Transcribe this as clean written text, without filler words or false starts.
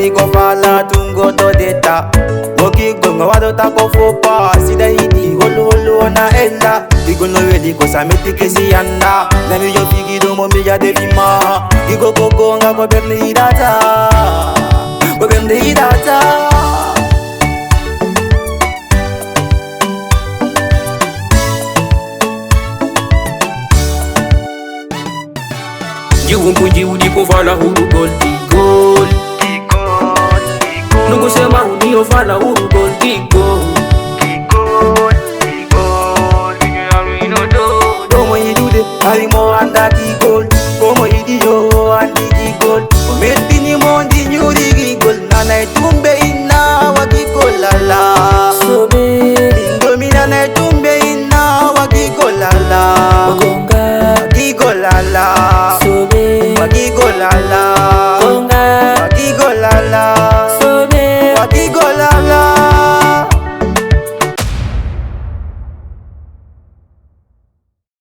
mi ko fala tungo to deta. Goki gonga wado ta ko fopa. Sida hidi holo holo na ella. Digo no ready ko sa meti kesi anda. Na mi yo figi do mo mi ya de fima. Digo ko gonga ko berli data. Ko berli data. Jiwumpunji udiko fala huru gol gol. Nungu sema unio fala huru gol gol. Como you do the Harimo and the goal. Como you do yo and the goal. Meti ni mondi nyuri goal. Nana tumbe ina wakiko lala. Sobe Indomi nana tumbe ina wakiko lala. Wagonga Wakiko lala. Sobe Wakiko lala. Wagonga Wakiko lala.